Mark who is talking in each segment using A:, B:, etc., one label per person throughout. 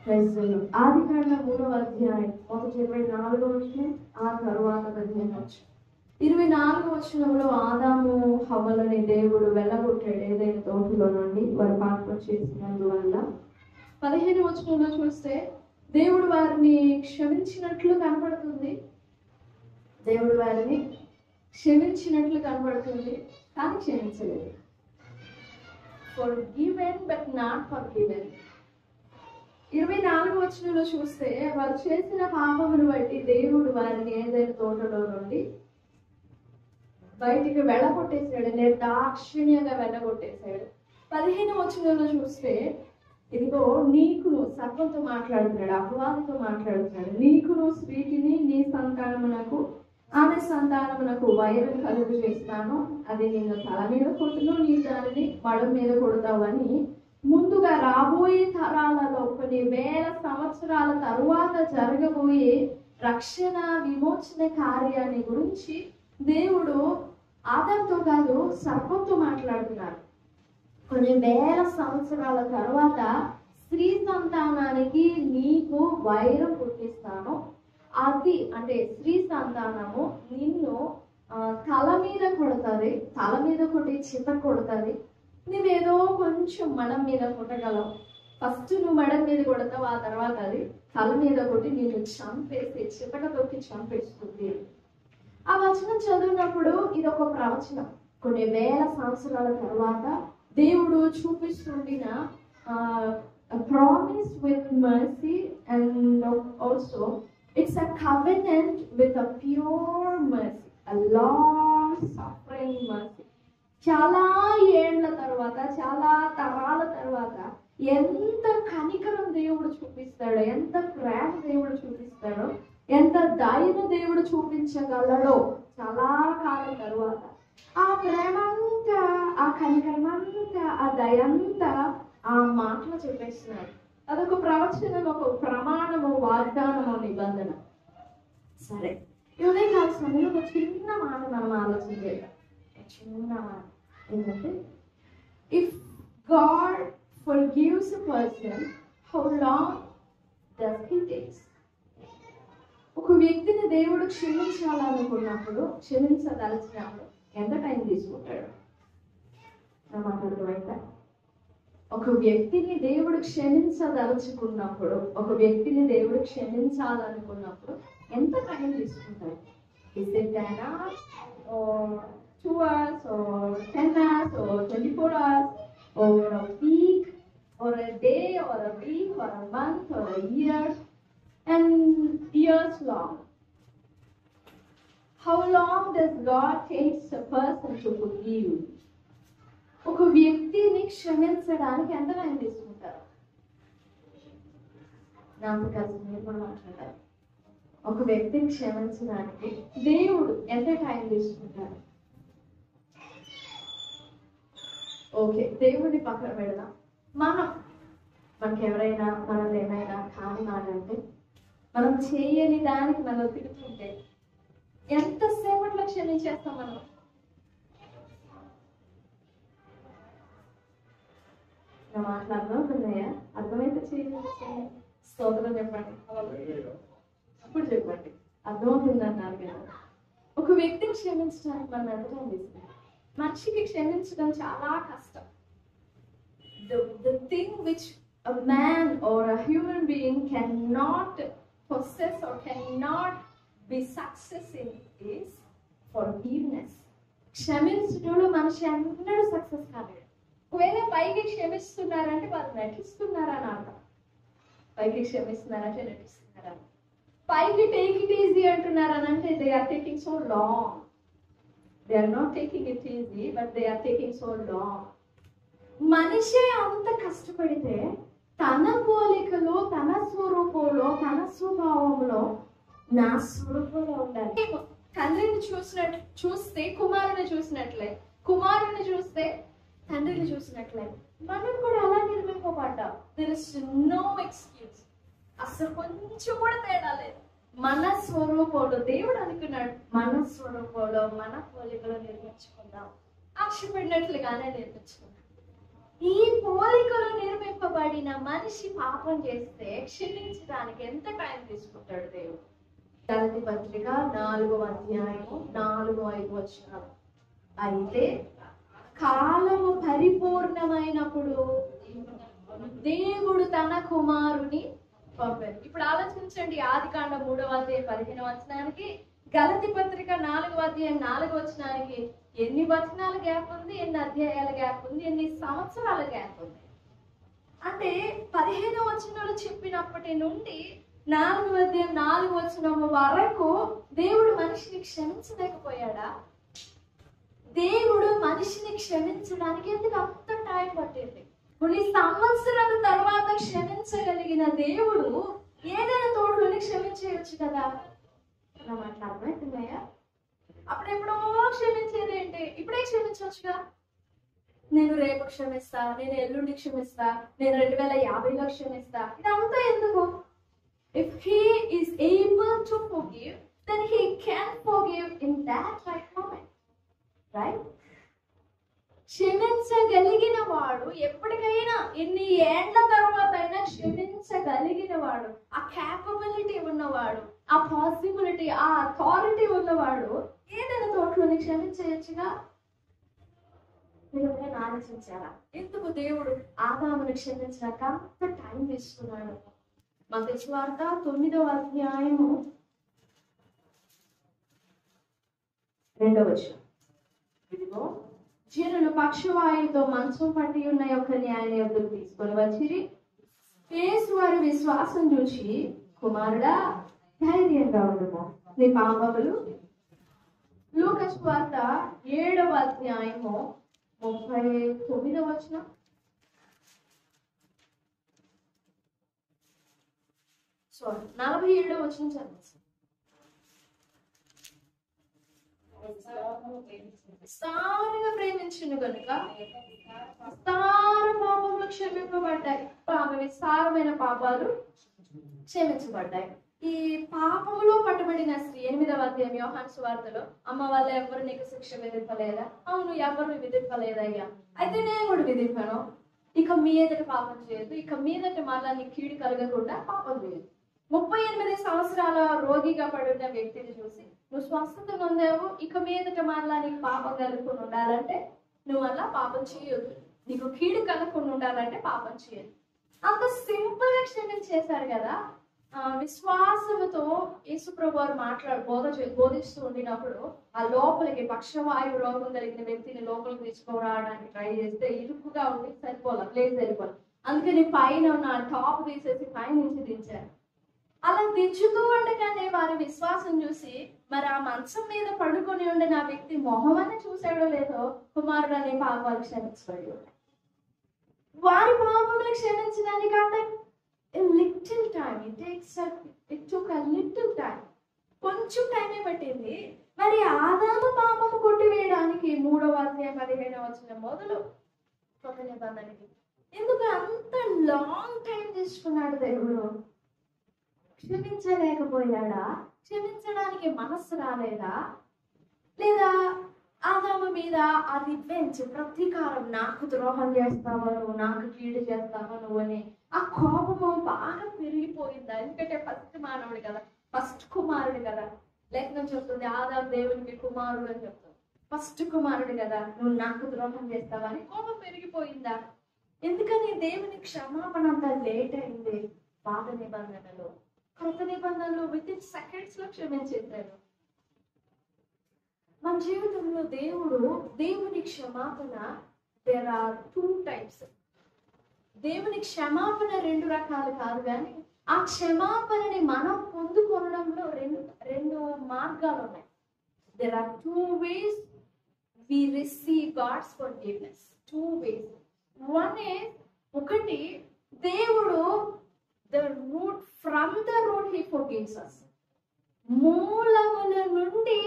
A: ఆది కాండ 3వ అధ్యాయం 24వ వచనం, ఆ తరువాత 15వ వచనం. 24వ వచనంలో ఆదాము హవ్వలని దేవుడు వెళ్ళగొట్టాడు ఏదైనా తోటలో నుండి వారు పాపం చేసినందువల్ల. 15వ వచనంలో చూస్తే దేవుడు వారిని క్షమించినట్లు కనబడుతుంది. దేవుడు వారిని క్షమించినట్లు కనబడుతుంది, కానీ క్షమించలేదు. Forgiven but not forgiven. 24వ వచనంలో చూస్తే వారు చేసిన పాపమును బట్టి దేవుడు వారిని ఏదైనా తోటలో నుండి బయటికి వెళ్ళగొట్టేశాడు, నిర్దాక్షిణ్యంగా వెళ్ళగొట్టేశాడు. 15వ వచనంలో చూస్తే ఇదిగో నీకును, సర్పంతో మాట్లాడుతున్నాడు, అపవాదితో మాట్లాడుతున్నాడు, నీకును స్త్రీకిని నీ సంతానమునకు ఆమె సంతానమునకు వైరం కలుగు చేస్తాను, అది నేను తల మీద కొట్టును, నీ దానిని మడ మీద కొడతావు అని ముందుగా రాబోయే తరాలలో కొన్ని వేల సంవత్సరాల తరువాత జరగబోయే రక్షణ విమోచన కార్యాన్ని గురించి దేవుడు ఆదాంతో కాదు సర్పంతో మాట్లాడుతున్నారు. కొన్ని వేల సంవత్సరాల తర్వాత స్త్రీ సంతానానికి నీకు వైరం పుట్టిస్తాను, అది అంటే స్త్రీ సంతానము నిన్ను తల మీద కొడుతుంది, తల మీద కొట్టి చిత కొడుతుంది. నువ్వేదో కొంచెం మడం మీద కొట్టగలవు, ఫస్ట్ నువ్వు మడం మీద కొడతావు, ఆ తర్వాత అది తల మీద కొట్టి నిన్ను చంపేసి చితక తొక్కి చంపేస్తుంది. ఆ వచనం చదివినప్పుడు ఇది ఒక ప్రవచనం. కొన్ని వేల సంవత్సరాల తర్వాత దేవుడు చూపిస్తుండిన promise with mercy and also it's a covenant with a pure mercy, a long suffering mercy. చాలా ఏళ్ల తర్వాత, చాలా తరాల తర్వాత ఎంత కనికరం దేవుడు చూపిస్తాడో, ఎంత ప్రేమ దేవుడు చూపిస్తాడో, ఎంత దయను దేవుడు చూపించగలడో చాలా కాలం తర్వాత ఆ ప్రేమ అంతా, ఆ కనికరం అంతా, ఆ దయ అంతా ఆ మాటలు చెప్పేస్తున్నాడు. అదొక ప్రవచనం, ఒక ప్రమాణము, వాగ్దానము, నిబంధన. సరే, ఇవే కాదు సమయంలో ఒక చిన్న మాట మనం ఆలోచన చేద్దాం. చిన్న మాట ఏంటంటే, if God forgives a person, how long does he takes? ఒక వ్యక్తిని దేవుడు క్షమించాలనుకున్నప్పుడు, క్షమించదలిచినప్పుడు ఎంత టైం తీసుకుంటాడు? నా మాట్లాడుతూ ఒక వ్యక్తిని దేవుడు క్షమించదలుచుకున్నప్పుడు, ఒక వ్యక్తిని దేవుడు క్షమించాలనుకున్నప్పుడు ఎంత టైం తీసుకుంటాడు? Is it 10 hours or 2 hours or 10 hours or 24 hours or a week or a day or a week or a month or a year and years long? How long does God takes a person to forgive? ఒక వ్యక్తిని క్షమించడానికి ఎంత time తీసుకుంటారు? నాకు కలిసి మీరు కూడా మాట్లాడారు. ఒక వ్యక్తిని క్షమించడానికి దేవుడు ఎంత టైం తీసుకుంటారు? ఓకే, దేవుడిని పక్కన పెడదాం. మనకి ఎవరైనా మనల్ని ఏమైనా కాని మాటంటే, మనం చేయని దానికి మనం తిరుగుతుంటే ఎంతసేపట్లో క్షమించేస్తాం మనం? నా మాట్లాడుతున్నాయా? అర్థమైతే చేయండి, స్తోత్రం చెప్పండి, అప్పుడు చెప్పండి. అర్థమవుతుందన్నారు కదా. ఒక వ్యక్తిని క్షమించడానికి మనం ఎంత టైం తీసుకుంటాం? మనిషికి క్షమించడం చాలా కష్టం. The thing which a man or a human being cannot possess or cannot be success in is forgiveness. క్షమించడంలో మనిషి అందరూ సక్సెస్ కాలేడు. ఒకవేళ పైకి క్షమిస్తున్నారంటే వాళ్ళు నటిస్తున్నారని అర్థం. పైకి క్షమిస్తున్నారంటే నటిస్తున్నారని. పైకి టేక్ ఇట్ ఈజీ అంటున్నారని అంటే they are taking so long. They are not taking it easy, but they are taking so long. మనిషే అంత కష్టపడితే తన పోలికలో, తన స్వరూపంలో, తన స్వభావంలో, నా స్వరూపంలో ఉండాలి. తండ్రిని చూస్తే కుమారుని చూసినట్లే, కుమారుని చూస్తే తండ్రిని చూసినట్లే మనం కూడా అలా నిర్మింపబడ్డాం. There is no excuse. అసలు కొంచెం కూడా తేడా లేదు. మన స్వరూపంలో దేవుడు అనుకున్నాడు, మన స్వరూపంలో, మన పోలికలో నిర్మించుకుందాం. ఆశపడినట్లుగానే నిర్మించుకుందాం. ఈ పోలికలు నిర్మింపబడిన మనిషి పాపం చేస్తే క్షమించడానికి ఎంత టైం తీసుకుంటాడు దేవుడు? గలతీ పత్రిక 4వ అధ్యాయము 4-5 వచనాలు. అయితే కాలము పరిపూర్ణమైనప్పుడు దేవుడు తన కుమారుని పంపారు. ఇప్పుడు ఆలోచించండి, ఆదికాండం 3వ అధ్యాయం 15వ వచనానికి, గలతీ పత్రిక 4వ అధ్యాయం 4వ వచనానికి ఎన్ని వచనాల గ్యాప్ ఉంది, ఎన్ని అధ్యాయాల గ్యాప్ ఉంది, ఎన్ని సంవత్సరాల గ్యాప్ ఉంది? అంటే 15వ వచనాలు చెప్పినప్పటి నుండి 4వ అధ్యాయం 4వ వచనం వరకు దేవుడు మనిషిని క్షమించలేకపోయాడా? దేవుడు మనిషిని క్షమించడానికి ఎందుకు అంత టైం పట్టింది? కొన్ని సంవత్సరాల తర్వాత క్షమించగలిగిన దేవుడు ఏదైనా తోడుని క్షమించవచ్చు కదా. అర్థమవుతున్నాయా? అప్పుడెప్పుడో క్షమించేది ఏంటి, ఇప్పుడే క్షమించవచ్చుగా. నేను రేపు క్షమిస్తా, నేను ఎల్లుండి క్షమిస్తా, నేను 2050లో క్షమిస్తా, ఇదంతా ఎందుకు? If he is able to forgive, then he can forgive in that right moment, right? క్షమించగలిగిన వాడు ఎప్పటికైనా, ఎన్ని ఏళ్ల తర్వాత అయినా క్షమించగలిగిన వాడు, ఆ క్యాపబిలిటీ ఉన్నవాడు, ఆ పాసిబిలిటీ, ఆ అథారిటీ ఉన్నవాడు ఏదైనా తోటలోని క్షమించవచ్చుగా. మీరు ఆలోచించారా ఎందుకు దేవుడు ఆదామును క్షమించడానికి అంత టైం తీసుకున్నాడు? మత్తయి సువార్త 9వ అధ్యాయము 2వ వచనం. ఇదిగో జనులు పక్షవాయువుతో మంచం పట్టి ఉన్న ఒకరిని ఆయన యొద్దకు తీసుకొని వచ్చిరి. యేసు వారి విశ్వాసం చూసి, కుమారుడా ధైర్యంగా ఉండుము, నీ పాపములు. లూకా సువార్త 7వ అధ్యాయము 39వ వచనం. సారీ 47వ వచనం చదివేసి. విస్తారంగా ప్రేమించును కనుక విస్తార పాపములు క్షమింపబడ్డాయి. ఆమె విస్తారమైన పాపాలు క్షమించబడ్డాయి. ఈ పాపములో పట్టబడిన స్త్రీ 8వ అధ్యాయం యోహాను సువార్తలో, అమ్మ వాళ్ళు ఎవరు నీకు శిక్ష విధింపలేదా? అవును, ఎవరు విధింపలేదయ్యా. అయితే నేను కూడా విధింపాను, ఇక మీదట పాపం చేయదు, ఇక మీదట మళ్ళా నీ కీడు కలగకుండా పాపం చేయదు. 38 సంవత్సరాల రోగిగా పడున్న వ్యక్తిని చూసి, నువ్వు స్వస్థత పొందావు, ఇక మీదట మళ్ళా నీకు పాపం కలుగుకుండా ఉండాలంటే నువ్వు అలా పాపం చేయొద్దు, నీకు కీడు కలగకుండా ఉండాలంటే పాపం చేయదు. అంత సింపుల్ గా క్షమించేశారు కదా. విశ్వాసముతో యేసుప్రభు వారు బోధిస్తూ ఉండినప్పుడు ఆ లోపలికి పక్షవాయువు రోగం కలిగిన వ్యక్తిని లోపలికి తీసుకురావడానికి ట్రై చేస్తే ఇరుకుగా ఉండి ప్లేస్ సరిపోదు. అందుకని పైన ఉన్న టాప్ తీసేసి పై నుంచి దించారు. అలా దించుతూ ఉండగానే వారి విశ్వాసం చూసి, మరి ఆ మంచం మీద పడుకొని ఉండే నా వ్యక్తి మొహమని చూసాడో లేదో, కుమారుడు అనే పాపాలు క్షమించబడి ఉన్నాయి. వారి పాపములు క్షమించడానికి అంటే little time, it took a little time, కొంచెం టైమే పట్టింది. మరి ఆదాము పాపము కొట్టివేయడానికి 3వ అధ్యాయం 15వ వచనం మొదలు కొత్త నిబంధనకి ఎందుకు అంత లాంగ్ టైం తీసుకున్నాడు దేవుడు? క్షమించలేకపోయాడా? క్షమించడానికి మనస్సు రాలేదా? లేదా ఆదాము మీద ఆ రివెంజ్, ప్రతీకారం, నాకు ద్రోహం చేస్తావా నువ్వు, నాకు కీడు చేస్తావా నువ్వు అని ఆ కోపము బాగా పెరిగిపోయిందా? ఎందుకంటే ఫస్ట్ మానవుడు కదా, ఫస్ట్ కుమారుడు కదా. లేఖనం చెప్తుంది ఆదాము దేవునికి కుమారుడు అని చెప్తుంది. ఫస్ట్ కుమారుడు కదా, నువ్వు నాకు ద్రోహం చేస్తావా అని కోపం పెరిగిపోయిందా? ఎందుకని దేవుని క్షమాపణ అంత లేట్ అయింది? పాత నిబంధనలు, కొత్త నిబంధనలు వితిన్ సెకండ్స్ లో క్షమించేశారు. మన జీవితంలో దేవుని క్షమాపణ, దేర్ ఆర్ 2 types. దేవుని క్షమాపణ 2 రకాలు కాదు, కానీ ఆ క్షమాపణని మనం పొందుకోవడంలో రెండు మార్గాలు ఉన్నాయి. There are 2 ways we receive God's forgiveness. 2 ways. One is, ఒకటి, దేవుడు from the root he forgives us. మూలముల నుండి,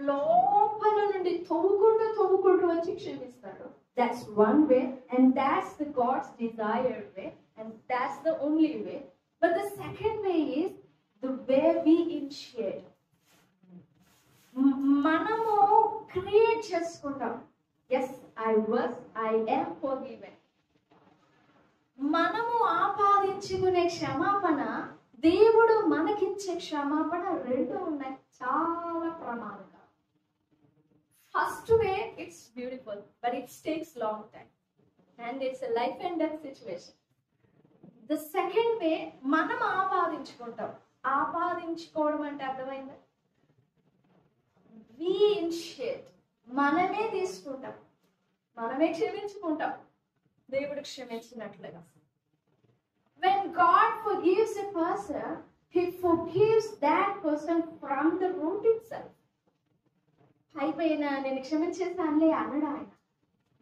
A: లోపల నుండి తవ్వుకుంటూ వచ్చి క్షమిస్తాడు. That's one way, and that's the God's desired way, and that's the only way. But the second way is the way we initiate. మనము create చేసుకుంటాం. Yes, I am forgiven. మనము ఆపాదించుకునే క్షమాపణ, దేవుడు మనకిచ్చే క్షమాపణ రెండు ఉన్నాయి. చాలా ప్రమాదకరం. First way it's beautiful, but it takes long time and it's life and death situation. The second way మనం ఆపాదించుకుంటాం. ఆపాదించుకోవడం అంటే అర్థమైందా? వి ఇనిషియేట్, మనమే తీసుకుంటాం, మనమే క్షమించుకుంటాం దేవుడు క్షమించినట్లుగా. When God forgives a person, He forgives that person from the root itself. అయిపోయినా నేను క్షమించేసానులే అన్నాడు ఆయన.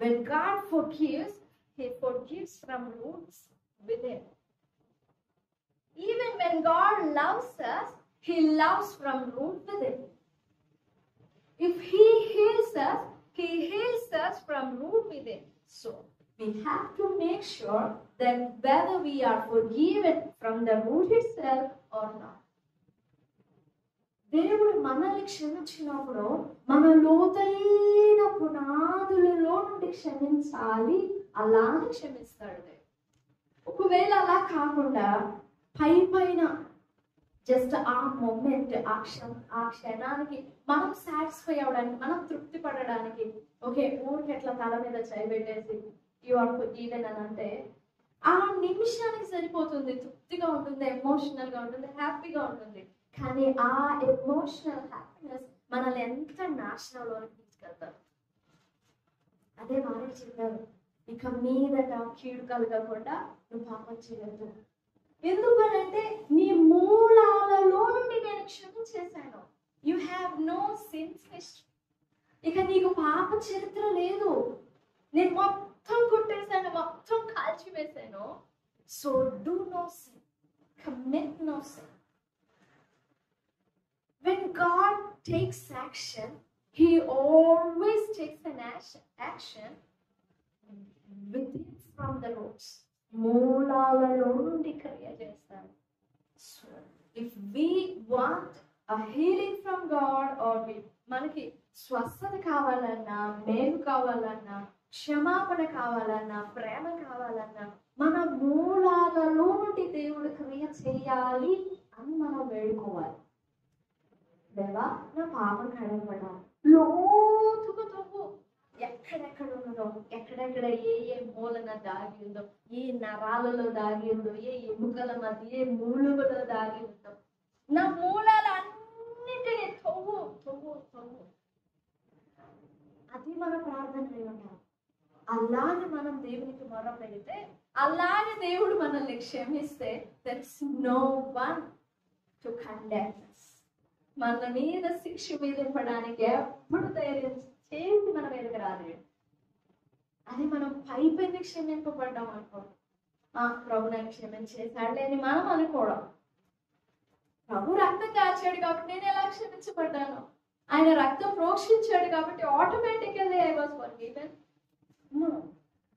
A: When God forgives, He forgives from roots within. Even when God loves us, He loves from root within. If He heals us, He heals us from root within. So we have to make sure that whether we are forgiven from the root itself or not. దేవుడు మనల్ని క్షమించినప్పుడు మన లోతైన పునాదులలో నుండి క్షమించాలి, అలానే క్షమిస్తాడు దేవుడు. ఒకవేళ అలా కాకుండా పైన జస్ట్ ఆ మూమెంట్, ఆ క్షణానికి మనం సాటిస్ఫై అవడానికి, మనం తృప్తి పడడానికి, ఓకే ఊరికి ఎట్లా తల మీద చేయబెట్టేసి యు ఆర్ ఫర్గివెన్ అని అంటే ఆ నిమిషానికి సరిపోతుంది, తృప్తిగా ఉంటుంది, ఎమోషనల్ గా ఉంటుంది, హ్యాపీగా ఉంటుంది. కానీ ఆ ఎమోషనల్ హ్యాపీనెస్ మనల్ని ఎంత నాశనంలోకి తీసుకెళ్తారు. అదే వారికి చెప్పారు, ఇక మీదట కీడు కలగకుండా నువ్వు పాపం చేయొద్దు. ఎందుకనంటే నీ మూలాలలో నుండి నేను క్షమించేశాను. You have no sins history. ఇక నీకు పాప చరిత్ర లేదు. నేను మొత్తం కొట్టేశాను, మొత్తం కాల్చివేశాను. So do no sin, commit no sin. When God takes action, He always takes an action within from the roots. మూలాలలో నుండి క్రియ చేస్తాడు. So if we want a healing from God, or మనకి స్వస్థత కావాలన్నా, మేలు కావాలన్నా, క్షమాపణ కావాలన్నా, ప్రేమ కావాలన్నా, మన మూలాలలో నుండి దేవుడు క్రియ చేయాలి అని మనం వేడుకోవాలి. దేవా నా పాపం కడగబడాలి, లోతుగా తవ్వు, ఎక్కడెక్కడ ఉన్నదో, ఎక్కడెక్కడ ఏ మూలన దాగి ఉందో, ఏ నరాలలో దాగి ఉందో, ఏ ఎముకల మధ్య, ఏ మూలుగులో దాగి ఉందో, నా మూలాలన్నిటినీ తవ్వు తవ్వు తవ్వు. అది మన ప్రార్థన అయి ఉండాలి. అలాగే మనం దేవునికి మొర పెడితే, అలాగే దేవుడు మనల్ని క్షమిస్తే, there is no one to condemn us. మన మీద శిక్ష విధింపడానికి ఎప్పుడు ధైర్యం చేసి మన మీదకి రాదు. అది మనం పైన క్షమింపబడ్డాం అనుకో, ప్రభు నాకు క్షమించేశాడులే అని మనం అనుకోవడం. ప్రభు రక్తం కాచాడు కాబట్టి నేను ఎలా క్షమించబడ్డాను, ఆయన రక్తం ప్రోక్షించాడు కాబట్టి automatically I was forgiven. No,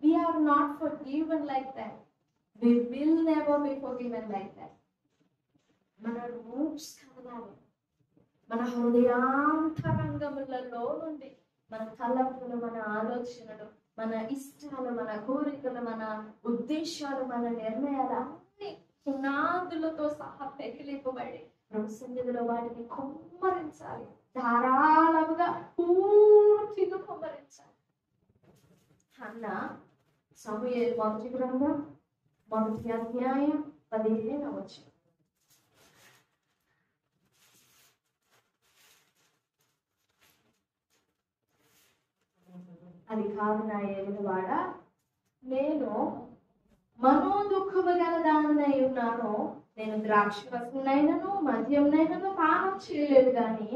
A: we are not forgiven like that. We will never be forgiven like that. మన రూట్స్ కదలాలి. మన హృదయాంతరంగములలో నుండి మన తలంపులు, మన ఆలోచనలు, మన ఇష్టాలు, మన కోరికలు, మన ఉద్దేశాలు, మన నిర్ణయాలు అన్ని పునాదులతో సహా పెకిలింపబడి ప్రభు సన్నిధిలో వాటిని కుమ్మరించాలి. ధారాళముగా పూర్తిగా కుమ్మరించాలి. హన్నా సమూయేలు మొదటి గ్రంథం 1వ అధ్యాయం 15వ వచనం. అది కాదు నా ఏలినవాడ, నేను మనోదుఃఖము గల దానినై ఉన్నాను. నేను ద్రాక్షరసమునైనను మద్యమునైనను పానం చేయలేదు, కానీ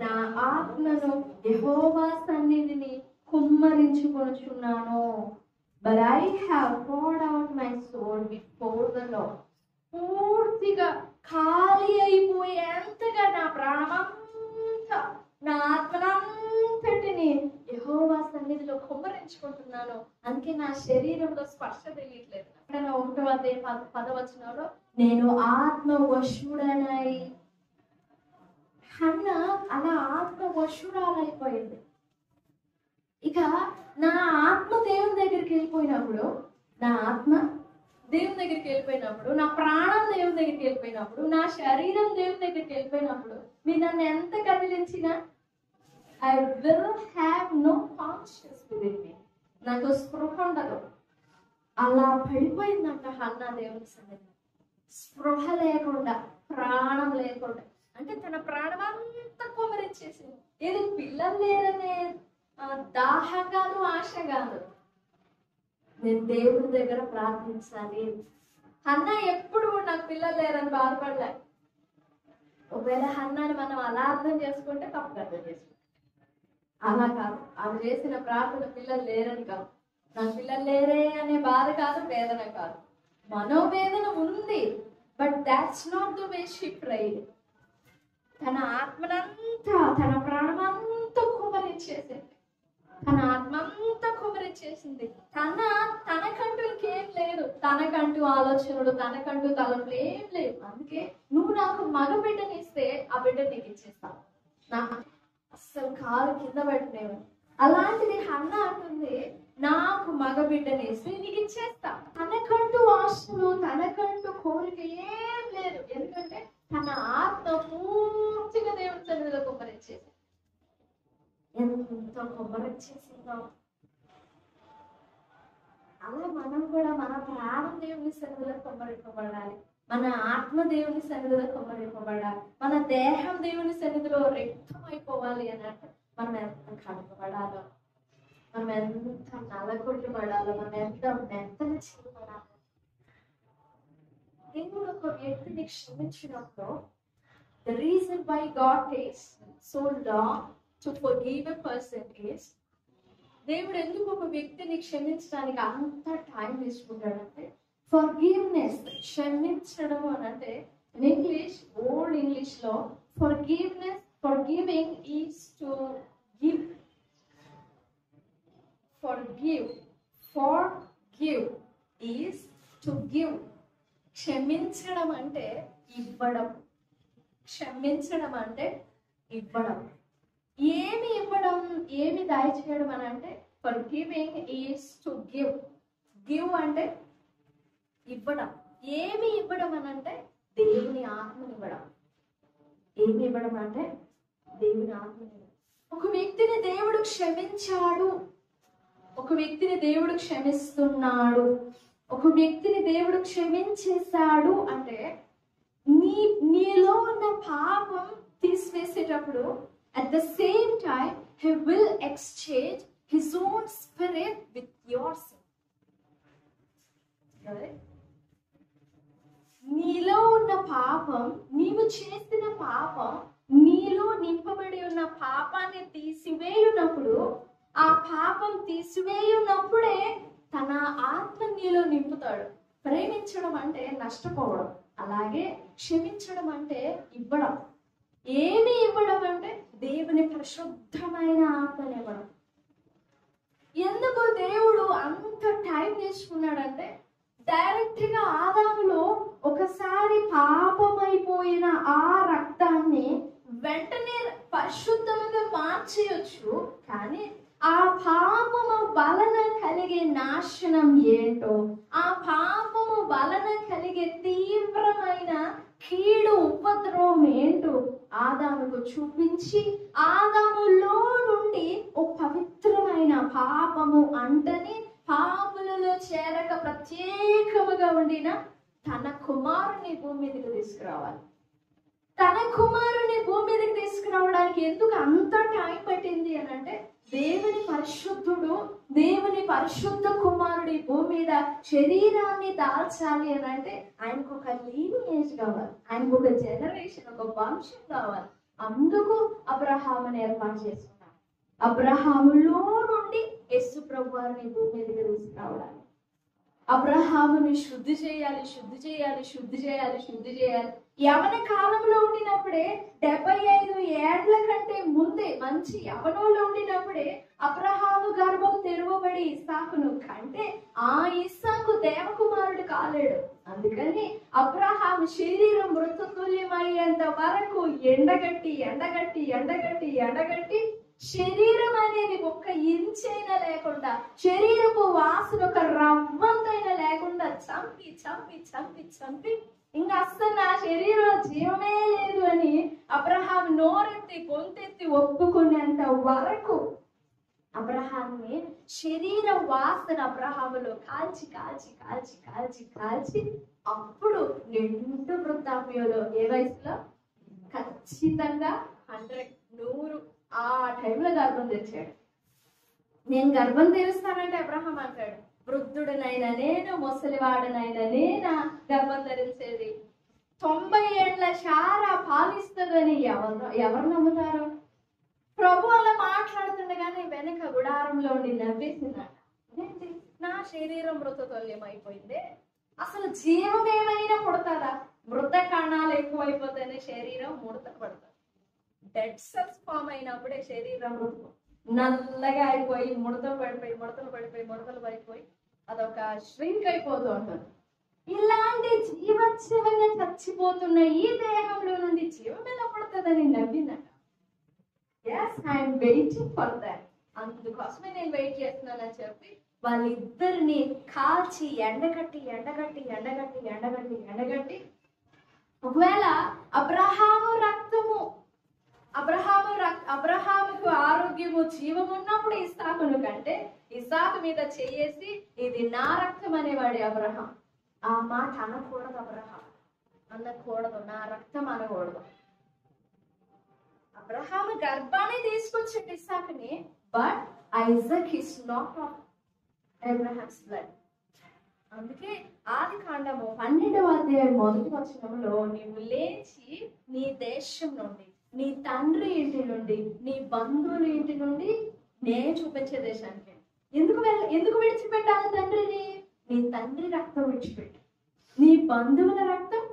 A: నా ఆత్మను యెహోవా సన్నిధిని కుమ్మరించుకొనుచున్నాను. But I have poured out my soul before the Lord. పూర్తిగా ఖాళీ అయిపోయేంతగా నా ప్రాణమంతా, నా ఆత్మనంతటిని యెహోవా సన్నిధిలో కుమ్మరించుకుంటున్నాను. అందుకే నా శరీరంలో స్పర్శ తెలియట్లేదు. 1వ అధ్యాయం 10వ వచనంలో నేను ఆత్మ వశుడనై, హన్నా అలా ఆత్మ వశురాలైపోయింది. ఇక నా ఆత్మ దేవుని దగ్గరికి వెళ్ళిపోయినప్పుడు నా ఆత్మ దేవుని దగ్గరికి వెళ్ళిపోయినప్పుడు, నా ప్రాణం దేవుని దగ్గరికి వెళ్ళిపోయినప్పుడు, నా శరీరం దేవుని దగ్గరికి వెళ్ళిపోయినప్పుడు, మీరు నన్ను ఎంత కదిలించినా I will have no conscious within me. నాకు స్పృహ ఉండదు. అలా పడిపోయిందంట హన్నా దేవుని సన్నిధి. స్పృహ లేకుండా, ప్రాణం లేకుండా, అంటే తన ప్రాణం అంతా కుమరించేసింది. ఏది పిల్లలు లేరనే దాహం కాదు, ఆశ కాదు, నేను దేవుని దగ్గర ప్రార్థించాలి. హన్నా ఎప్పుడు నాకు పిల్లలు లేరని బాధపడలే. ఒకవేళ హన్నాని మనం అలా అర్థం చేసుకుంటే తప్పుగా అర్థం చేసుకుంటాం. అలా కాదు, ఆమె చేసిన ప్రార్థన పిల్లలు లేరని కాదు, నాకు పిల్లలు లేరే అనే బాధ కాదు, వేదన కాదు, మనోవేదన ఉంది. But that's not the way she prayed. తన ఆత్మనంతా, తన ప్రాణమంతా కుమరించేసింది, తన ఆత్మంతా కుమరించేసింది. తనకంటూ ఇంకేం లేదు, తనకంటూ ఆలోచనలు, తనకంటూ తలంపులు ఏం లేవు. అందుకే నువ్వు నాకు మగ బిడ్డనిస్తే ఆ బిడ్డ నీకు ఇచ్చేస్తాను, నాకు అస్సలు కాలు కింద పెట్టినేవు. అలాంటిది హన్నా అంటుంది, నాకు మగ బిడ్డనిస్తే నీకు ఇచ్చేస్తా. తనకంటూ ఆశలు, తనకంటూ కోరిక ఏం లేదు. ఎందుకంటే తన ఆత్మ పూర్తిగా దేవుని సన్నిధిలో కుమ్మరించేసి, ఎంత కుమ్మరించేసిందో. అలా మనం కూడా మన ప్రాణం దేవుని సన్నిధిలో కుమ్మరింపబడాలి, మన ఆత్మ దేవుని సన్నిధిలో కుమ్మరింపబడాలి, మన దేహం దేవుని సన్నిధిలో రెక్తమైపోవాలి అని అంటే మనం ఎంత కడపబడాలో, మనం ఎంత నలగొట్టబడాలో, మనం ఎంత మెత్తన చేయబడాలి. దేవుడు ఒక వ్యక్తిని క్షమించినప్పుడు, the reason why God takes so long to forgive a person is, దేవుడు ఎందుకు ఒక వ్యక్తిని క్షమించడానికి అంత టైం తీసుకుంటాడంటే, ఫర్గివ్నెస్, క్షమించడం అని అంటే ఇంగ్లీష్, ఓల్డ్ ఇంగ్లీష్ లో forgiveness, forgiving is to give. Forgive is to give. క్షమించడం అంటే ఇవ్వడం. క్షమించడం అంటే ఇవ్వడం. ఏమి ఇవ్వడం, ఏమి దయచేయడం అని అంటే forgiving is to give. Give అంటే ఇవ్వడం. ఏమి ఇవ్వడం అని అంటే దేవుని ఆత్మని ఇవ్వడం. ఏమి ఇవ్వడం అంటే దేవుని ఆత్మని ఇవ్వడం. ఒక వ్యక్తిని దేవుడు క్షమించాడు, ఒక వ్యక్తిని దేవుడు క్షమిస్తున్నాడు, ఒక వ్యక్తిని దేవుడు క్షమించేశాడు అంటే నీలో ఉన్న పాపం తీసివేసేటప్పుడు at the same time he will exchange his own spirit with yours. నీలో ఉన్న పాపం, నీవు చేసిన పాపం, నీలో నింపబడి ఉన్న పాపాన్ని తీసివేయునప్పుడు, ఆ పాపం తీసివేయునప్పుడే తన ఆత్మ నీలో నింపుతాడు. ప్రేమించడం అంటే నష్టపోవడం, అలాగే క్షమించడం అంటే ఇవ్వడం. ఏమి ఇవ్వడం అంటే దేవుని పరిశుద్ధమైన ఆత్మని ఇవ్వడం. ఎందుకు దేవుడు అంత టైం తీసుకున్నాడంటే, డైరెక్ట్ గా ఆదాములో ఒకసారి పాపమైపోయిన ఆ రక్తాన్ని వెంటనే పరిశుద్ధంగా మార్చేయచ్చు, కానీ ఆ పాపము వలన కలిగే నాశనం ఏంటో, ఆ పాపము వలన కలిగే తీవ్రమైన కీడు ఉపద్రవం ఏంటో ఆదాముకు చూపించి, ఆదాములో నుండి ఓ పవిత్రమైన పాపము అంటని పాపులలో చేరక ప్రత్యేకముగా ఉండిన తన కుమారుని భూమి మీదకి తీసుకురావాలి. తన కుమారుని భూమి మీదకి తీసుకురావడానికి ఎందుకు అంత టైం పట్టింది అని అంటే, దేవుని పరిశుద్ధుడు, దేవుని పరిశుద్ధ కుమారుడి భూమి మీద శరీరాన్ని దాల్చాలి అని అంటే ఆయనకు ఒక లీనియేజ్ కావాలి, ఆయనకు ఒక జనరేషన్, ఒక వంశం కావాలి. అందుకు అబ్రహాముని ఏర్పాటు చేసుకున్నాడు. అబ్రహాములో నుండి యేసు ప్రభు వారిని భూమి మీదకి తీసుకురావడానికి అబ్రహాముని శుద్ధి చేయాలి, శుద్ధి చేయాలి, శుద్ధి చేయాలి, శుద్ధి చేయాలి. యవన కాలంలో ఉండినప్పుడే, 75 ఏళ్ల కంటే ముందే, మంచి యవనంలో ఉండినప్పుడే అబ్రహాము గర్భం తెరవబడి ఇస్సాకును కంటే ఆ ఇస్సాకు దేవకుమారుడు కాలేడు. అందుకని అబ్రహాము శరీరం మృతతుల్యమయ్యేంత వరకు ఎండగట్టి ఎండగట్టి ఎండగట్టి ఎండగట్టి శరీరం అనేది ఒక్క ఇంచైనా లేకుండా, శరీరపు వాసన ఒక రవ్వంతైనా లేకుండా చంపి చంపి చంపి చంపి ఇంకా అస్సలు నా శరీరంలో జీవమే లేదు అని అబ్రహాం నోరెత్తి గొంతెత్తి ఒప్పుకునేంత వరకు అబ్రహాంని శరీర వాసన అబ్రహాములో కాల్చి కాల్చి కాల్చి కాల్చి కాల్చి అప్పుడు నిండు వృద్ధాప్యంలో ఏ వయసులో ఖచ్చితంగా 100 ఆ టైంలో గర్భం తెచ్చాడు. నేను గర్భం తెరుస్తానంటే అబ్రహాం అంటాడు, వృద్ధుడినైనా నేను, ముసలివాడినైనా నేనా గర్భం ధరించేది? 90 ఏళ్ల శారా పాలిస్తుందని ఎవరు నమ్ముతారు? ప్రభు అలా మాట్లాడుతుండగానే వెనక గుడారంలో ఉండి నవ్వేసిందట. ఏంటి, నా శరీరం మృతతుల్యం అయిపోయిందే, అసలు జీవం ఏమైనా పుడతాదా? మృత కణాలు ఎక్కువైపోతేనే శరీరం ముడత పడుతుంది. డెడ్ సెల్స్ ఫామ్ అయినప్పుడే శరీరం నల్లగా అయిపోయి ముడతలు పడిపోయి అదొక ష్రింక్ అయిపోతూ ఉంటుంది. ఇలాంటి జీవోత్సవంగా చచ్చిపోతున్న ఈ దేహంలో నుండి జీవం ఎలా పడుతుందని నవ్విందట. Yes, I am waiting for that. అందుకోసమే నేను వెయిట్ చేస్తున్నానని చెప్పి వాళ్ళిద్దరిని కాల్చి ఎండగట్టి ఎండగట్టి ఎండగట్టి ఎండగట్టి ఎండగట్టి ఒకవేళ అబ్రహాముకు ఆరోగ్యము జీవం ఉన్నప్పుడు ఇస్సాకును కంటే ఇస్సాకు మీద చేయేసి ఇది నా రక్తం అనేవాడి అబ్రహాం. ఆ మాట అనకూడదు, అబ్రహాం అనకూడదు, నా రక్తం అనకూడదు. అబ్రహాము గర్భాన్ని తీసుకొచ్చింది ఇస్సాకుని, but Isaac is not of Abraham's blood. అందుకే ఆది కాండము 12వ అధ్యాయం 1వ వచనంలో నీవు లేచి నీ దేశం నుండి, నీ తండ్రి ఇంటి నుండి, నీ బంధువుల ఇంటి నుండి నేను చూపించే దేశానికి ఎందుకు విడిచిపెట్టాలి తండ్రిని? నీ తండ్రి రక్తం విడిచిపెట్టు, నీ బంధువుల రక్తం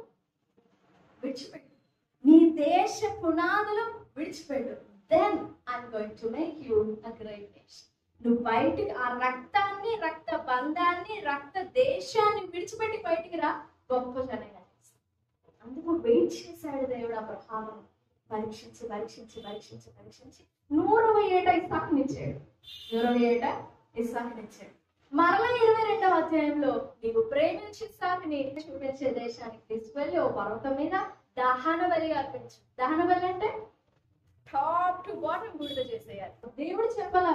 A: విడిచిపెట్టు, నీ దేశ పునాదులు విడిచిపెట్టు. Then I'm going to make you a great nation. నువ్వు బయటికి ఆ రక్తాన్ని, రక్త బంధాన్ని, రక్త దేశాన్ని విడిచిపెట్టి బయటికి రా, గొప్ప జనంగా. అందుకు వెయిట్ చేశాడు దేవుడు అబ్రహామును. పరీక్షించి పరీక్షించి పరీక్షించి పరీక్షించి 100వ ఏట ఇస్సాకునిచ్చాడు. 100వ ఏట ఇస్సాకునిచ్చాడు. మరలా 22వ అధ్యాయంలో నీవు ప్రేమించి ఇస్సాకుని చూపించే దేశానికి తీసుకెళ్లి ఓ పర్వతం మీద దహన బలిగా అర్పించు. దహన బలి అంటే టాప్ టు బాటమ్ బూడిద చేసేయాలి. దేవుడు చెప్పాలా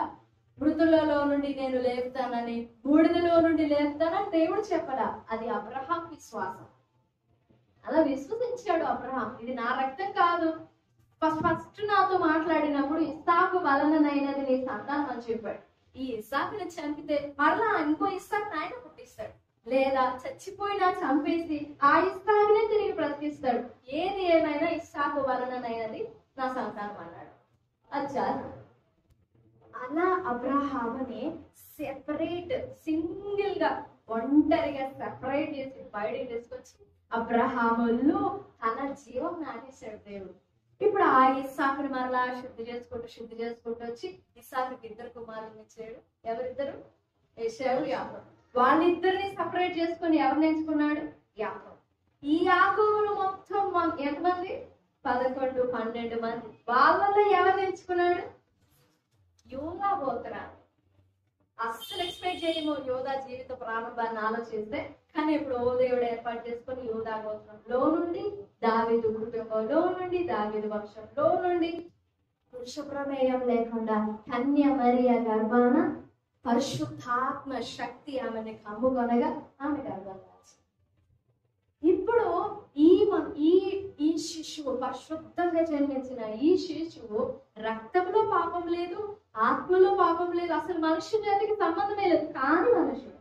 A: మృతులలో నుండి నేను లేపుతానని, బూడిదలో నుండి లేపుతానని దేవుడు చెప్పలా. అది అబ్రహాం విశ్వాసం. అలా విశ్వసించాడు అబ్రహాం. ఇది నా రక్తం కాదు. ఫస్ట్ నాతో మాట్లాడినప్పుడు ఇస్సాకు వలననైనది నీ సంతానం అని చెప్పాడు. ఈ ఇస్సాకుని చంపితే మరలా ఇంకో ఇస్సాకుని ఆయన పుట్టిస్తాడు, లేదా చచ్చిపోయినా చంపేసి ఆ ఇస్సాకునే తిరిగి బ్రతికిస్తాడు. ఏది ఏమైనా ఇస్సాకు వలననైనది నా సంతానం అన్నాడు. అచ్చా, అలా అబ్రహాముని సెపరేట్, సింగిల్ గా, ఒంటరిగా సెపరేట్ చేసి బయటికి తీసుకొచ్చి అబ్రహాములో తన జీవం నాటేశాడు దేవుడు. ఇప్పుడు ఆ ఇస్సాకుని మరలా శుద్ధి చేసుకుంటూ వచ్చి ఇస్సాకుకి 2 కుమారులను ఇచ్చాడు. ఎవరిద్దరు? ఏశావు, యాకోబు. వాళ్ళిద్దరిని సెపరేట్ చేసుకొని ఎవరిని ఎంచుకున్నాడు? యాకోబు. ఈ యాకోబులు మొత్తం ఎంతమంది? 11, 12 మంది. వాళ్ళలో ఎవరిని ఎంచుకున్నాడు? యోదా గోత్రాన్ని. అస్సలు ఎక్స్పెక్ట్ చేయము యోదా జీవిత ప్రారంభాన్ని ఆలోచిస్తే. కానీ ఇప్పుడు ఓ దేవుడు ఏర్పాటు చేసుకొని యోదా గోత్రంలో నుండి, దావీదు కుటుంబంలో నుండి, దావీదు వంశంలో నుండి పురుష ప్రమేయం లేకుండా కన్య మరియ గర్భాన పరిశుద్ధాత్మ శక్తి ఆమెను కమ్ముకొనగా ఆమె గర్భం దాల్చింది. ఇప్పుడు ఈ శిశువు, పరిశుద్ధంగా జన్మించిన ఈ శిశువు రక్తంలో పాపం లేదు, ఆత్మలో పాపం లేదు, అసలు మనుష్య జాతికి సంబంధమే లేదు. కానీ మనుషుడు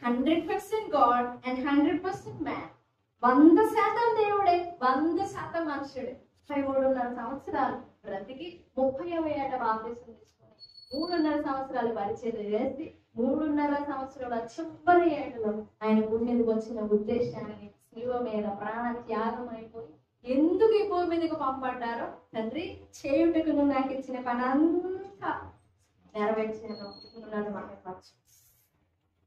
A: 100% గాడ్ అండ్ 100% మ్యాన్. 100% దేవుడే, 100% మనుషుడే. 33.5 సంవత్సరాలు బ్రతికి 30వ ఏట బాప్తిసం తీసుకొని 3.5 సంవత్సరాలు పరిచయం చేసి 3.5 సంవత్సరాల చివరి ఏటలో ఆయన భూమి మీదకి వచ్చిన ఉద్దేశాన్ని, శిలువ మీద ప్రాణ త్యాగం అయిపోయి ఎందుకు ఈ భూమి మీదకి పంపడ్డారో, తండ్రి చేయుటకు నువ్వు నాకు ఇచ్చిన పని అంతా నెరవేర్చిన మాట్లాడవచ్చు.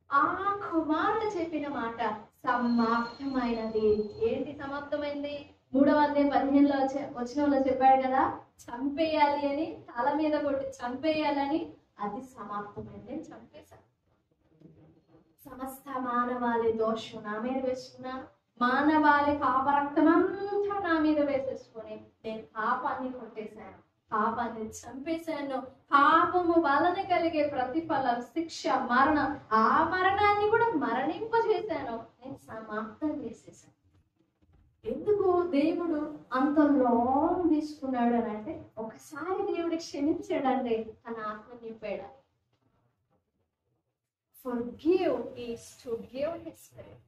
A: ఆ కుమారుడు చెప్పిన మాట సమాప్తమైనది. ఏంటి సమాప్తమైంది? 3వ అధ్యాయం 15లో వచనంలో చెప్పాడు కదా, చంపేయాలి అని, తల మీద కొట్టి చంపేయాలని. అది సమాప్తమైంది, చంపేశాను. సమస్త మానవాళి దోషం నా మీద వేసుకున్నాను, మానవాళి పాపరక్తమంతా నా మీద వేసేసుకొని నేను పాపాన్ని కొట్టేశాను, పాపాన్ని చంపేశాను. పాపము వలన కలిగే ప్రతిఫలం శిక్ష, మరణం. ఆ మరణాన్ని కూడా మరణింపజేశాను, నేను సమాప్తం చేసేసాను. ఎందుకు దేవుడు అంత లాంగ్ తీసుకున్నాడు అని అంటే, ఒకసారి దేవుడు క్షమించాడంటే తన ఆత్మ నింపాడు. Forgive is to give his spirit,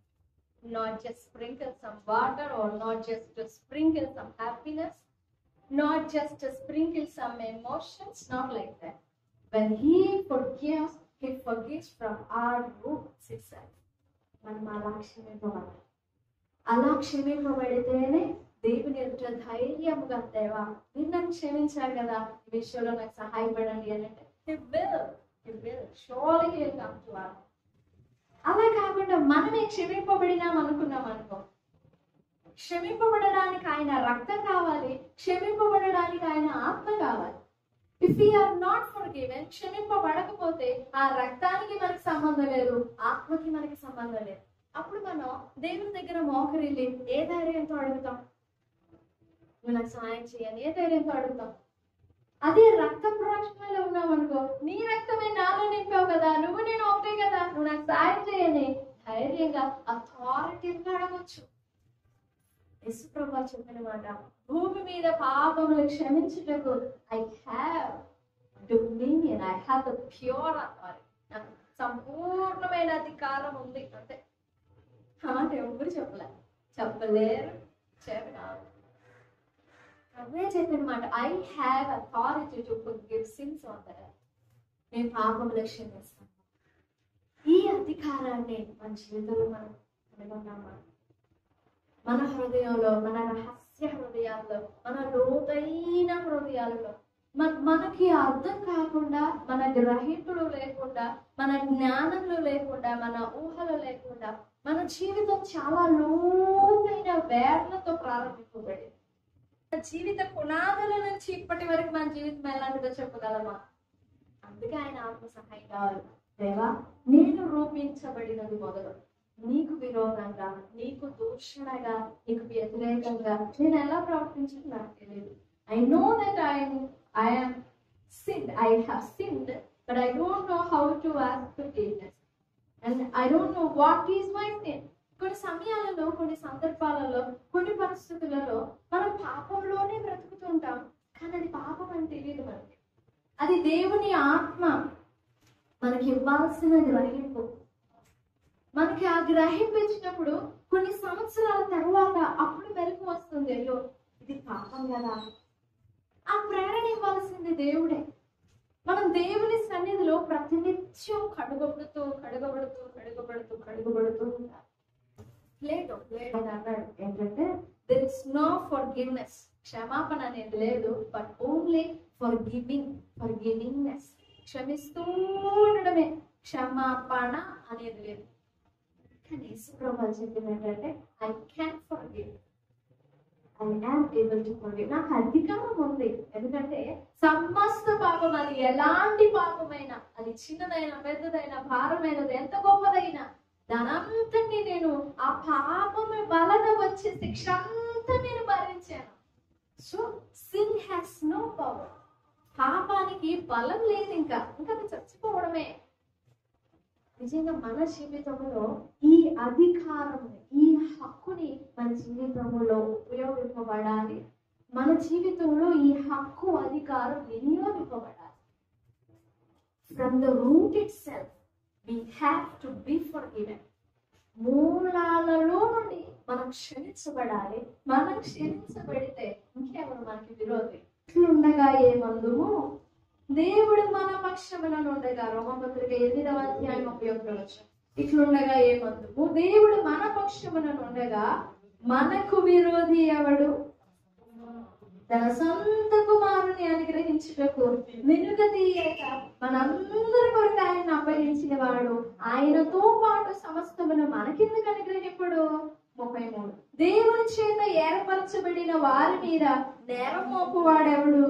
A: not just sprinkle some water, or not just to sprinkle some happiness, not just to sprinkle some emotions, not like that. When he forgives from our roots itself. మనం అలా క్షమింపబడాలి. అలా క్షమింపబడితేనే దేవుని ఎదుట ధైర్యముగా, దేవా మీరు నన్ను క్షమించారు కదా, ఈ విషయంలో నాకు సహాయపడండి అని అంటే He will. Surely he will come to us. అలా కాకుండా మనమే క్షమింపబడినాం అనుకున్నాం అనుకో, క్షమింపబడడానికి ఆయన రక్తం కావాలి, క్షమింపబడడానికి ఆయన ఆత్మ కావాలి. If we are not forgiven, క్షమింపబడకపోతే ఆ రక్తానికి మనకి సంబంధం లేదు, ఆత్మకి మనకి సంబంధం లేదు. అప్పుడు మనం దేవుని దగ్గర మోకరిల్లి ఏ ధైర్యంతో అడుగుతాం? నువ్వు నాకు సహాయం చేయని ఏ ధైర్యంతో అడుగుతాం? అదే రక్త ప్రోక్షణలో ఉన్నావు అనుకో, నీ రక్తమే నాలో నింపావు కదా, నువ్వు నేను ఒకటే కదా, నువ్వు నాకు సాయం చేయని ధైర్యంగా అథారిటీగా అడగొచ్చు. యేసుప్రభువు చెప్పిన మాట, భూమి మీద పాపములు క్షమించుటకు I have dominion, I have the pure authority. నాకు సంపూర్ణమైన అధికారం ఉంది అంటే ఎవరు చెప్పలేరు. అదే చెప్పినమాట, I have authority to forgive sins on the earth. నేను పాపములు క్షమిస్తాను. ఈ అధికారాన్ని మన జీవితంలో మనం కనుగొన్నామా? మన హృదయంలో, మన రహస్య హృదయాల్లో, మన లోతైన హృదయాలలో, మనకి అర్థం కాకుండా, మన గ్రహింపులు లేకుండా, మన జ్ఞానంలో లేకుండా, మన ఊహలో లేకుండా మన జీవితం చాలా లోతైన వేర్లతో ప్రారంభింపబడింది. జీవిత పునాదుల నుంచి ఇప్పటి వరకు మన జీవితం ఎలాంటిదో చెప్పగలమా? అందుకే ఆయన ఆత్మ సహాయం కావాలి. దేవా నేను రూపించబడినది మొదలు నీకు విరోధంగా, నీకు దూషణగా, నీకు వ్యతిరేకంగా నేను ఎలా ప్రవర్తించాలో నాకు తెలియదు. I know that I am sinned. I have sinned, but I don't know how to ask forgiveness. And I don't know what is my sin. కొన్ని సమయాలలో, కొన్ని సందర్భాలలో, కొన్ని పరిస్థితులలో మనం పాపంలోనే బ్రతుకుతుంటాం, కానీ అది పాపం అని తెలియదు మనకి. అది దేవుని ఆత్మ మనకి ఇవ్వాల్సిన గ్రహింపు. మనకి ఆ గ్రహింపు ఇచ్చినప్పుడు కొన్ని సంవత్సరాల తర్వాత అప్పుడు మెలకు వస్తుంది, అయ్యో ఇది పాపం కదా. ఆ ప్రేరణ ఇవ్వాల్సింది దేవుడే. మనం దేవుని సన్నిధిలో ప్రతినిత్యం కడుగబడుతూ ఉంటాం. లేదు అన్నాడు ఏంటంటే, there is no forgiveness, క్షమాపణ అనేది లేదు, బట్ ఓన్లీ forgivingness, క్షమిస్తూ ఉండడమే, క్షమాపణ అనేది లేదు. కానీ యేసుప్రభువు చెప్పింది ఏంటంటే, I can forgive, I am able to forgive. నాకు అధికారం ఉంది, ఎందుకంటే సమస్త పాపం, అది ఎలాంటి పాపమైనా, అది చిన్నదైనా పెద్దదైనా భారమైనది ఎంత గొప్పదైనా, దానంతటి నేను ఆ పాపము వలన వచ్చే శిక్ష అంతా నేను భరించాను. So sin has no power. పాపానికి బలం లేదు, ఇంకా అది చచ్చిపోవడమే. నిజంగా మన జీవితంలో ఈ అధికారంని, ఈ హక్కుని మన జీవితంలో ఉపయోగింపబడాలి. మన జీవితంలో ఈ హక్కు, అధికారం వినియోగింపబడాలి. From the root itself we have to be forgiven. మూలాలలో నుండి మనం క్షమించబడాలి. మనం క్షమించబడితే ఇంకెవరు మనకి విరోధి? ఇట్లుండగా ఏమందుము, దేవుడు మన పక్షమున ఉండగా, రోమపత్రిక 8వ అధ్యాయం 31వ వచనం. ఇట్లుండగా ఏమందుము, దేవుడు మన పక్షమున ఉండగా మనకు విరోధి ఎవడు? తన సొంత కుమారుని అనుగ్రహించుటకు వెనుక తీయక మనందరి కొరకు ఆయన అప్పగించిన వాడు, ఆయనతో పాటు సమస్తమును మనకెందుకు అనుగ్రహింపడు? 33. దేవుని చేత ఏర్పరచబడిన వారి మీద నేరం మోపువాడెవడు?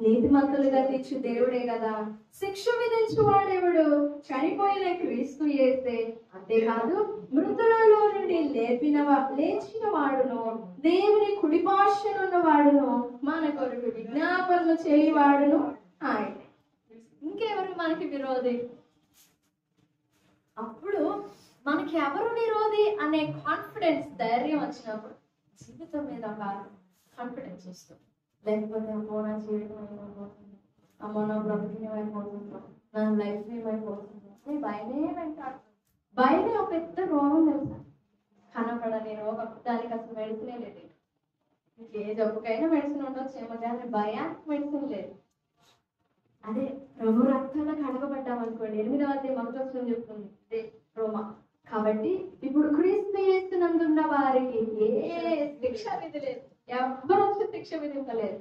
A: నీతిమంతులుగా తీర్చు దేవుడే కదా. శిక్ష విధించు వాడెవడు? చనిపోయిన క్రీస్తు యేసే. అంతేకాదు మృతులలో నుండి లేచిన వాడును, దేవుని కుడి పార్శ్వనున్న వాడును, మన కొరకు విజ్ఞాపనలు చేయవాడును ఆయన. ఇంకెవరు మనకి విరోధి? అప్పుడు మనకి ఎవరు విరోధి అనే కాన్ఫిడెన్స్, ధైర్యం వచ్చినప్పుడు జీవితం మీద ఒక కాన్ఫిడెన్స్ వస్తుంది. లేకపోతే అమ్మో నా జీవితం ఏమైపోతుంది, అమ్మో నా బ్రతికి ఏమైపోతుందో, నా లైఫ్ ఏమైపోతుందో అని భయమే వెంటాడు. భయమే ఒక పెద్ద రోగం తెలుసా? కనపడని రోగం. దానికి అసలు మెడిసినే లేదు. ఏ జబ్బుకైనా మెడిసిన్ ఉండొచ్చేమో కానీ భయానికి మెడిసిన్ లేదు. అదే ప్రభు రక్తంలో కడగబడ్డాం అనుకోండి, 8వ అధ్యాయం 1వ వచనం చెప్తుంది రోమా. కాబట్టి ఇప్పుడు క్రీస్తు యేసునందున్న వారికి ఏ శిక్ష విధి లేదు. ఎవ్వరు వచ్చి శిక్ష విధించలేదు.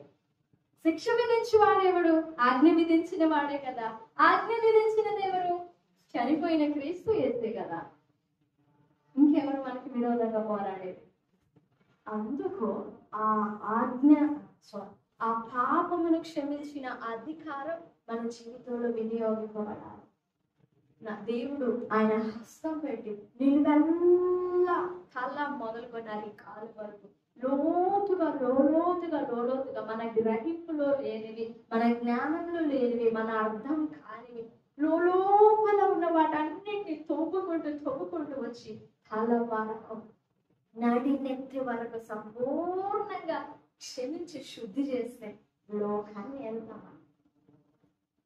A: శిక్ష విధించి వాడెవడు? ఆజ్ఞ విధించిన వాడే కదా. ఆజ్ఞ విధించినది ఎవరు? చనిపోయిన క్రీస్తు యేసే కదా. ఇంకెవరు మనకి విరోధంగా పోరాడేది? అందుకు ఆ ఆజ్ఞ ఆ పాపమును క్షమించిన అధికారం మన జీవితంలో వినియోగింపబడాలి. నా దేవుడు ఆయన హస్తం పెట్టి నిలువెల్లా తల మొదలుకొని అది కాలు వరకు లోతుగా మన గ్రహింపులో లేనివి, మన జ్ఞానంలో లేనివి, మన అర్థం కానివి లోపల ఉన్న వాటన్నిటిని తవ్వుకుంటూ వచ్చి తల వరకు నడి నెత్తి వరకు సంపూర్ణంగా క్షమించి శుద్ధి చేస్తే లోకాన్ని వెళ్తామా?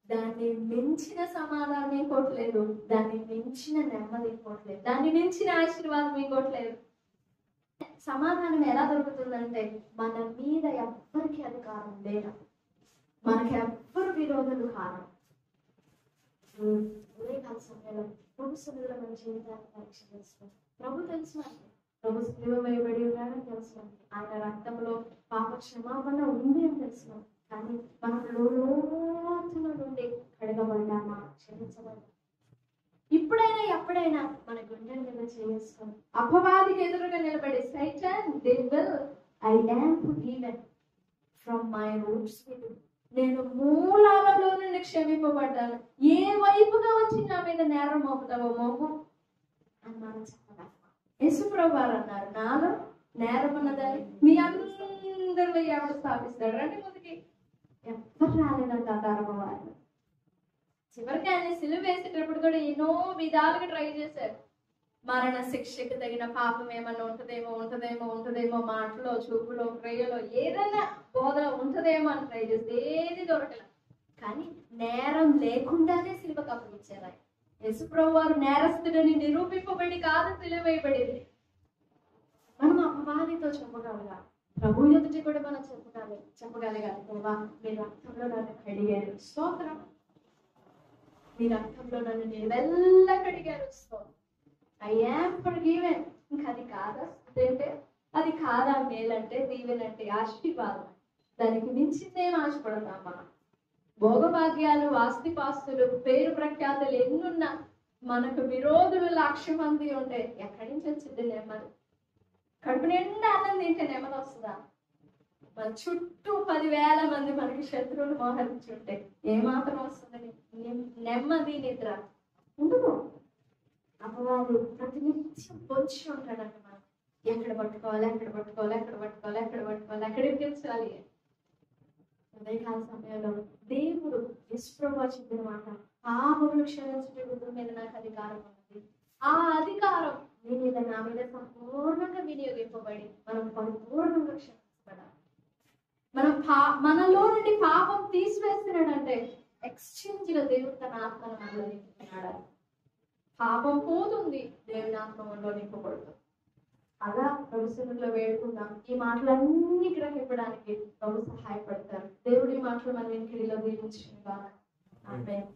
A: దాన్ని మించిన సమాధానం ఇంకోట్లేదు, దాన్ని మించిన నెమ్మది ఇంకోట్లేదు, దాన్ని మించిన ఆశీర్వాదం ఇంకోట్లేదు. సమాధానం ఎలా దొరుకుతుందంటే మన మీద ఎవ్వరికి అధికారం లేదు, మనకి ఎవ్వరు విరోధులు కాదు. సమయంలో ప్రభు సన్నిధిలో మన జీవితాన్ని పరీక్ష చేస్తాం. ప్రభు తెలుసు, ప్రభు శిలువ వేయబడి ఉన్నాడని తెలుసు, ఆయన రక్తంలో పాప క్షమాపణ ఉంది అని తెలుసు. కానీ మనం లోతుల నుండి కడగబడ్డామా, క్షమించబడ్డా? ఇప్పుడైనా ఎప్పుడైనా మన గుండెల మీద చేసుకొని అపవాదికి ఎదురుగా నిలబడి సైటాన్ devil I am forgiven from my roots, నేను మూలాలలో నుండి క్షమింపబడ్డాను, ఏ వైపుగా వచ్చి నా మీద నేరం మోపుతావో మోపు అని మనం చెప్పగలం. యేసుప్రభు వారు అన్నారు, నాలో నేరం ఉన్నదని మీ అందరిలో ఎవరు స్థాపిస్తాడు? రండి ముందుకి. ఎవ్వరు రాలేదంట ఆ తరమవారు. చివరికి ఆయన సిలువ వేసేటప్పుడు కూడా ఎన్నో విధాలుగా ట్రై చేశారు. మరణ శిక్షకు తగిన పాపం ఏమన్నా ఉంటదేమో మాటలో, చూపులో, క్రియలో, ఏదైనా బోధ ఉంటదేమో అని ట్రై చేస్తే ఏది దొరకలేదు. కానీ నేరం లేకుండానే సిలువకు అప్పగించారు ఆయన. యేసుప్రభు వారు నేరస్తుడని నిరూపింపబడి కాదు సిలువ వేయబడింది. మనం అపవాదితో చెప్పగలగాలి, ప్రభు ఎదుటి కూడా మనం చెప్పగలగాలి. దేవా మీ రక్తంలో నన్ను కడిగారు, స్తోత్రం. మీ రక్తంలో నన్ను నిలువెల్ల కడిగారు, స్తోత్రం. I am forgiven. ఇంకా అది కాదా అంటే, అది కాదా మేలంటే, దీవెనంటే, ఆశీర్వాదం. దానికి మించిందేం ఆశపడతాం మనం? భోగభాగ్యాలు, ఆస్తిపాస్తులు, పేరు ప్రఖ్యాతులు ఎన్నున్నా మనకు విరోధులు 1,00,000 మంది ఉంటే ఎక్కడి నుంచి వచ్చింది నెమ్మది? కడుపు నిండా అన్నం తింటే నెమ్మది వస్తుందా? మన చుట్టూ 10,000 మంది మనకి శత్రువులు మోహరించుంటే ఏమాత్రం వస్తుంది నెమ్మది? నిద్ర ఉండదు. అపవాది ప్రతినిత్యం పొంచి ఉంటాడంట. మనం ఎక్కడ పట్టుకోవాలి, ఎక్కడికి తెచ్చాలి. ఉదయకాల సమయంలో దేవుడు యేసుప్రభువు చెప్పిన మాట, పాపమును క్షమించుట భూమి మీద నాకు అధికారం ఉన్నది. ఆ అధికారం నీ మీద, నా మీద సంపూర్ణంగా వినియోగింపబడి మనం పరిపూర్ణంగా క్షమించబడాలి. మనలో నుండి పాపం తీసివేస్తున్నాడంటే ఎక్స్చేంజ్ లో దేవుడు తన ఆత్మను మనలో నింపుతున్నాడు. పాపం పోతుంది, దేవుని ఆత్మ మనలో నింపబడుతుంది. అలా ప్రభుత్వంలో వేడుకుందాం. ఈ మాటలన్నీ గ్రహించడానికి ప్రభు సహాయపడతారు. దేవుడి మాటలు మన వెనుకడిలో దీవించుగా. ఆమేన్.